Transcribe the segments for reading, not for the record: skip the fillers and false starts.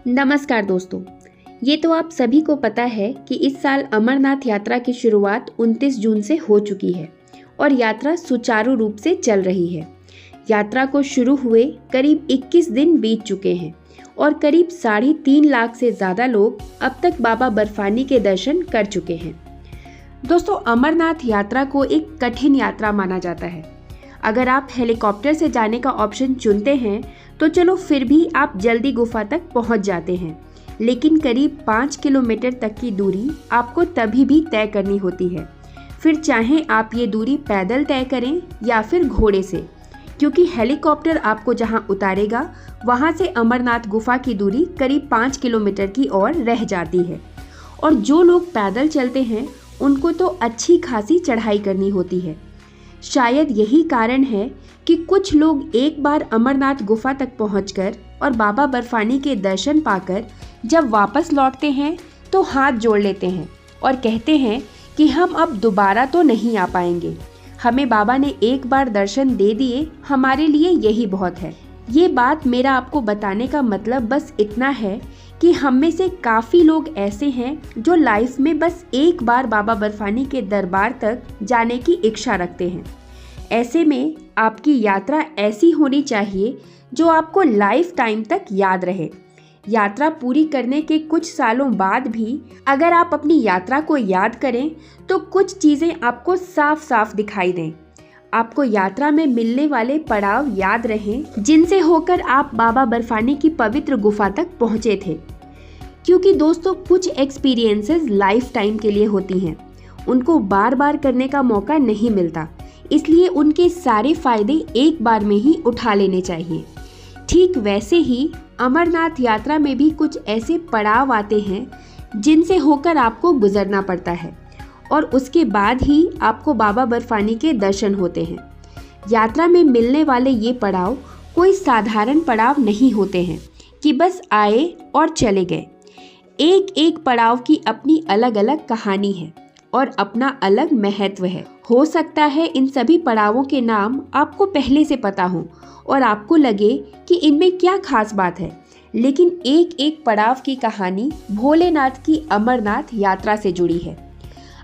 नमस्कार दोस्तों। ये तो आप सभी को पता है कि इस साल अमरनाथ यात्रा की शुरुआत 29 जून से हो चुकी है और यात्रा सुचारू रूप से चल रही है। यात्रा को शुरू हुए करीब 21 दिन बीत चुके हैं और करीब 3.5 लाख से ज़्यादा लोग अब तक बाबा बर्फानी के दर्शन कर चुके हैं। दोस्तों, अमरनाथ यात्रा को एक कठिन यात्रा माना जाता है। अगर आप हेलीकॉप्टर से जाने का ऑप्शन चुनते हैं तो चलो फिर भी आप जल्दी गुफा तक पहुंच जाते हैं, लेकिन करीब 5 किलोमीटर तक की दूरी आपको तभी भी तय करनी होती है। फिर चाहे आप ये दूरी पैदल तय करें या फिर घोड़े से, क्योंकि हेलीकॉप्टर आपको जहां उतारेगा वहां से अमरनाथ गुफा की दूरी करीब 5 किलोमीटर की ओर रह जाती है। और जो लोग पैदल चलते हैं उनको तो अच्छी खासी चढ़ाई करनी होती है। शायद यही कारण है कि कुछ लोग एक बार अमरनाथ गुफा तक पहुंचकर और बाबा बर्फानी के दर्शन पाकर जब वापस लौटते हैं तो हाथ जोड़ लेते हैं और कहते हैं कि हम अब दोबारा तो नहीं आ पाएंगे। हमें बाबा ने एक बार दर्शन दे दिए, हमारे लिए यही बहुत है। ये बात मेरा आपको बताने का मतलब बस इतना है कि हम में से काफ़ी लोग ऐसे हैं जो लाइफ में बस एक बार बाबा बर्फानी के दरबार तक जाने की इच्छा रखते हैं। ऐसे में आपकी यात्रा ऐसी होनी चाहिए जो आपको लाइफ टाइम तक याद रहे। यात्रा पूरी करने के कुछ सालों बाद भी अगर आप अपनी यात्रा को याद करें तो कुछ चीज़ें आपको साफ साफ दिखाई दें। आपको यात्रा में मिलने वाले पड़ाव याद रहें जिनसे होकर आप बाबा बर्फानी की पवित्र गुफा तक पहुँचे थे। क्योंकि दोस्तों, कुछ एक्सपीरियंसेस लाइफ टाइम के लिए होती हैं, उनको बार बार करने का मौका नहीं मिलता, इसलिए उनके सारे फायदे एक बार में ही उठा लेने चाहिए। ठीक वैसे ही अमरनाथ यात्रा में भी कुछ ऐसे पड़ाव आते हैं जिनसे होकर आपको गुजरना पड़ता है और उसके बाद ही आपको बाबा बर्फानी के दर्शन होते हैं। यात्रा में मिलने वाले ये पड़ाव कोई साधारण पड़ाव नहीं होते हैं कि बस आए और चले गए। एक एक पड़ाव की अपनी अलग अलग कहानी है और अपना अलग महत्व है। हो सकता है इन सभी पड़ावों के नाम आपको पहले से पता हो और आपको लगे कि इनमें क्या खास बात है, लेकिन एक एक पड़ाव की कहानी भोलेनाथ की अमरनाथ यात्रा से जुड़ी है।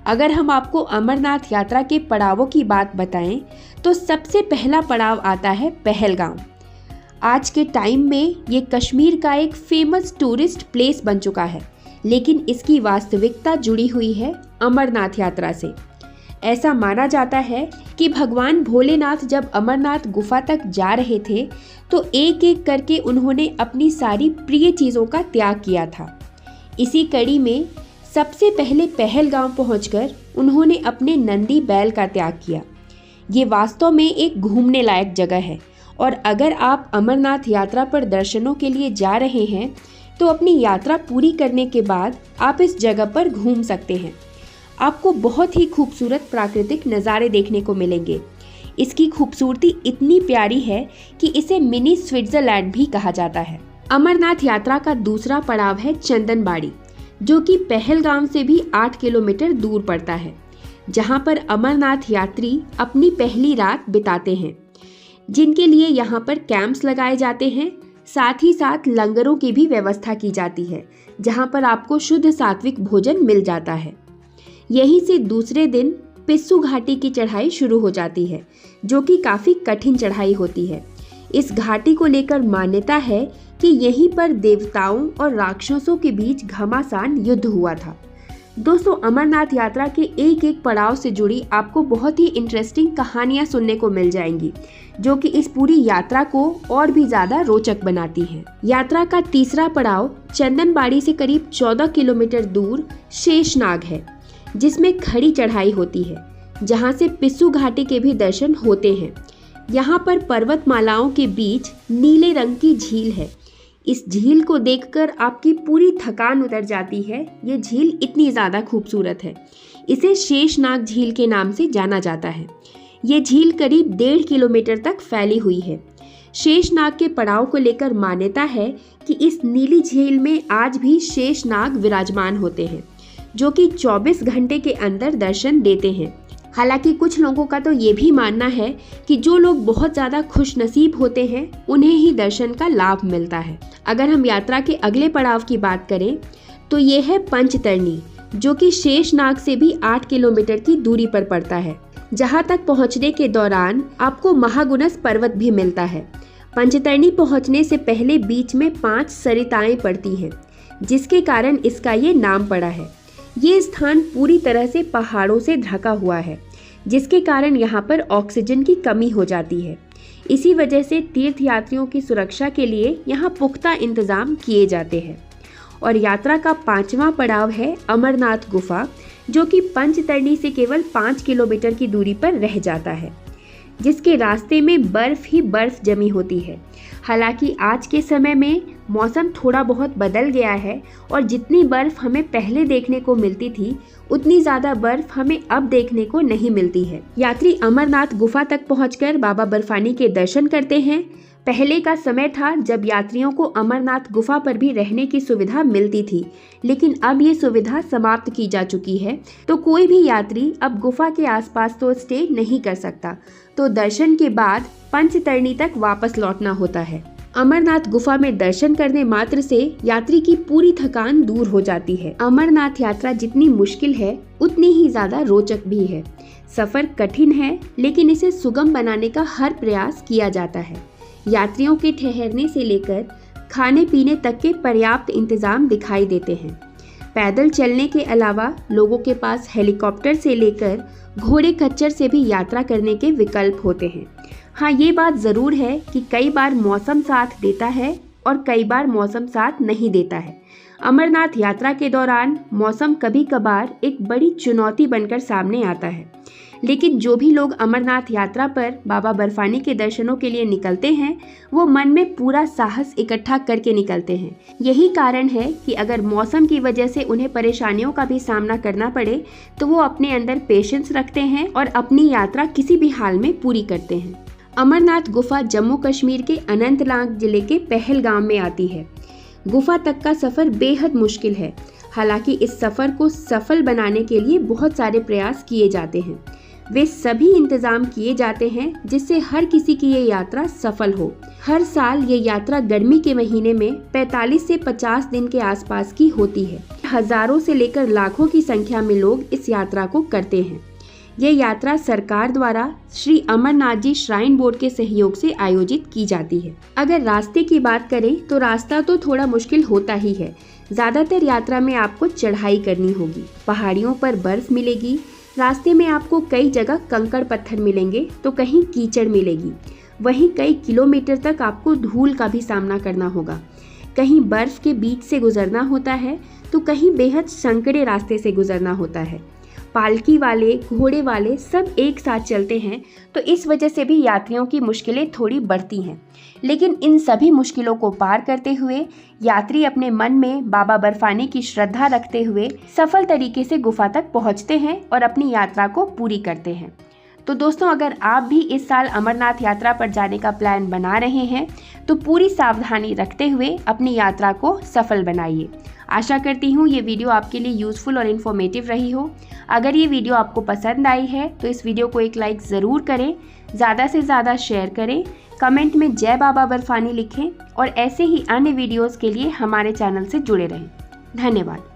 अगर हम आपको अमरनाथ यात्रा के पड़ावों की बात बताएं तो सबसे पहला पड़ाव आता है पहलगाम। आज के टाइम में ये कश्मीर का एक फेमस टूरिस्ट प्लेस बन चुका है, लेकिन इसकी वास्तविकता जुड़ी हुई है अमरनाथ यात्रा से। ऐसा माना जाता है कि भगवान भोलेनाथ जब अमरनाथ गुफा तक जा रहे थे तो एक एक करके उन्होंने अपनी सारी प्रिय चीज़ों का त्याग किया था। इसी कड़ी में सबसे पहले पहलगाम पहुंचकर उन्होंने अपने नंदी बैल का त्याग किया। ये वास्तव में एक घूमने लायक जगह है और अगर आप अमरनाथ यात्रा पर दर्शनों के लिए जा रहे हैं तो अपनी यात्रा पूरी करने के बाद आप इस जगह पर घूम सकते हैं। आपको बहुत ही खूबसूरत प्राकृतिक नज़ारे देखने को मिलेंगे। इसकी खूबसूरती इतनी प्यारी है कि इसे मिनी स्विट्जरलैंड भी कहा जाता है। अमरनाथ यात्रा का दूसरा पड़ाव है चंदनबाड़ी, जो कि पहलगाम से भी 8 किलोमीटर दूर पड़ता है, जहां पर अमरनाथ यात्री अपनी पहली रात बिताते हैं, जिनके लिए यहां पर कैंप्स लगाए जाते हैं। साथ ही साथ लंगरों की भी व्यवस्था की जाती है, जहां पर आपको शुद्ध सात्विक भोजन मिल जाता है। यहीं से दूसरे दिन पिस्सू घाटी की चढ़ाई शुरू हो जाती है, जो कि काफ़ी कठिन चढ़ाई होती है। इस घाटी को लेकर मान्यता है कि यहीं पर देवताओं और राक्षसों के बीच घमासान युद्ध हुआ था। दोस्तों, अमरनाथ यात्रा के एक एक पड़ाव से जुड़ी आपको बहुत ही इंटरेस्टिंग कहानियां सुनने को मिल जाएंगी, जो कि इस पूरी यात्रा को और भी ज़्यादा रोचक बनाती हैं। यात्रा का तीसरा पड़ाव चंदनबाड़ी से करीब 14 किलोमीटर दूर शेषनाग है, जिसमें खड़ी चढ़ाई होती है, जहां से पिस्सू घाटी के भी दर्शन होते हैं। यहाँ पर पर्वतमालाओं के बीच नीले रंग की झील है। इस झील को देखकर आपकी पूरी थकान उतर जाती है। ये झील इतनी ज़्यादा खूबसूरत है। इसे शेषनाग झील के नाम से जाना जाता है। ये झील करीब 1.5 किलोमीटर तक फैली हुई है। शेषनाग के पड़ाव को लेकर मान्यता है कि इस नीली झील में आज भी शेषनाग विराजमान होते हैं, जो कि 24 घंटे के अंदर दर्शन देते हैं। हालांकि कुछ लोगों का तो ये भी मानना है कि जो लोग बहुत ज़्यादा खुशनसीब होते हैं उन्हें ही दर्शन का लाभ मिलता है। अगर हम यात्रा के अगले पड़ाव की बात करें तो ये है पंचतरणी, जो कि शेषनाग से भी 8 किलोमीटर की दूरी पर पड़ता है। जहाँ तक पहुँचने के दौरान आपको महागुनस पर्वत भी मिलता है। पंचतरणी पहुँचने से पहले बीच में 5 सरिताएं पड़ती हैं, जिसके कारण इसका ये नाम पड़ा है। ये स्थान पूरी तरह से पहाड़ों से ढका हुआ है, जिसके कारण यहाँ पर ऑक्सीजन की कमी हो जाती है। इसी वजह से तीर्थयात्रियों की सुरक्षा के लिए यहाँ पुख्ता इंतजाम किए जाते हैं। और यात्रा का 5वां पड़ाव है अमरनाथ गुफा, जो कि पंचतरणी से केवल 5 किलोमीटर की दूरी पर रह जाता है, जिसके रास्ते में बर्फ ही बर्फ जमी होती है। हालांकि आज के समय में मौसम थोड़ा बहुत बदल गया है और जितनी बर्फ हमें पहले देखने को मिलती थी उतनी ज़्यादा बर्फ हमें अब देखने को नहीं मिलती है। यात्री अमरनाथ गुफा तक पहुंचकर बाबा बर्फानी के दर्शन करते हैं। पहले का समय था जब यात्रियों को अमरनाथ गुफा पर भी रहने की सुविधा मिलती थी, लेकिन अब ये सुविधा समाप्त की जा चुकी है। तो कोई भी यात्री अब गुफा के आसपास तो स्टे नहीं कर सकता, तो दर्शन के बाद पंचतरणी तक वापस लौटना होता है। अमरनाथ गुफा में दर्शन करने मात्र से यात्री की पूरी थकान दूर हो जाती है। अमरनाथ यात्रा जितनी मुश्किल है उतनी ही ज्यादा रोचक भी है। सफर कठिन है, लेकिन इसे सुगम बनाने का हर प्रयास किया जाता है। यात्रियों के ठहरने से लेकर खाने पीने तक के पर्याप्त इंतजाम दिखाई देते हैं। पैदल चलने के अलावा लोगों के पास हेलीकॉप्टर से लेकर घोड़े खच्चर से भी यात्रा करने के विकल्प होते हैं। हाँ, ये बात ज़रूर है कि कई बार मौसम साथ देता है और कई बार मौसम साथ नहीं देता है। अमरनाथ यात्रा के दौरान मौसम कभी कभार एक बड़ी चुनौती बनकर सामने आता है, लेकिन जो भी लोग अमरनाथ यात्रा पर बाबा बर्फानी के दर्शनों के लिए निकलते हैं वो मन में पूरा साहस इकट्ठा करके निकलते हैं। यही कारण है कि अगर मौसम की वजह से उन्हें परेशानियों का भी सामना करना पड़े तो वो अपने अंदर पेशेंस रखते हैं और अपनी यात्रा किसी भी हाल में पूरी करते हैं। अमरनाथ गुफा जम्मू कश्मीर के अनंतनाग जिले के पहलगाम में आती है। गुफा तक का सफ़र बेहद मुश्किल है। हालांकि इस सफ़र को सफल बनाने के लिए बहुत सारे प्रयास किए जाते हैं। वे सभी इंतजाम किए जाते हैं जिससे हर किसी की ये यात्रा सफल हो। हर साल ये यात्रा गर्मी के महीने में 45 से 50 दिन के आसपास की होती है। हजारों से लेकर लाखों की संख्या में लोग इस यात्रा को करते हैं। ये यात्रा सरकार द्वारा श्री अमरनाथ जी श्राइन बोर्ड के सहयोग से आयोजित की जाती है। अगर रास्ते की बात करें तो रास्ता तो थोड़ा मुश्किल होता ही है। ज़्यादातर यात्रा में आपको चढ़ाई करनी होगी, पहाड़ियों पर बर्फ मिलेगी, रास्ते में आपको कई जगह कंकड़ पत्थर मिलेंगे तो कहीं कीचड़ मिलेगी। वहीं कई किलोमीटर तक आपको धूल का भी सामना करना होगा। कहीं बर्फ के बीच से गुजरना होता है तो कहीं बेहद संकरे रास्ते से गुजरना होता है। पालकी वाले, घोड़े वाले सब एक साथ चलते हैं, तो इस वजह से भी यात्रियों की मुश्किलें थोड़ी बढ़ती हैं। लेकिन इन सभी मुश्किलों को पार करते हुए यात्री अपने मन में बाबा बर्फानी की श्रद्धा रखते हुए सफल तरीके से गुफा तक पहुंचते हैं और अपनी यात्रा को पूरी करते हैं। तो दोस्तों, अगर आप भी इस साल अमरनाथ यात्रा पर जाने का प्लान बना रहे हैं तो पूरी सावधानी रखते हुए अपनी यात्रा को सफल बनाइए। आशा करती हूँ ये वीडियो आपके लिए यूज़फुल और इन्फॉर्मेटिव रही हो। अगर ये वीडियो आपको पसंद आई है तो इस वीडियो को एक लाइक ज़रूर करें, ज़्यादा से ज़्यादा शेयर करें, कमेंट में जय बाबा बर्फानी लिखें और ऐसे ही अन्य वीडियोज़ के लिए हमारे चैनल से जुड़े रहें। धन्यवाद।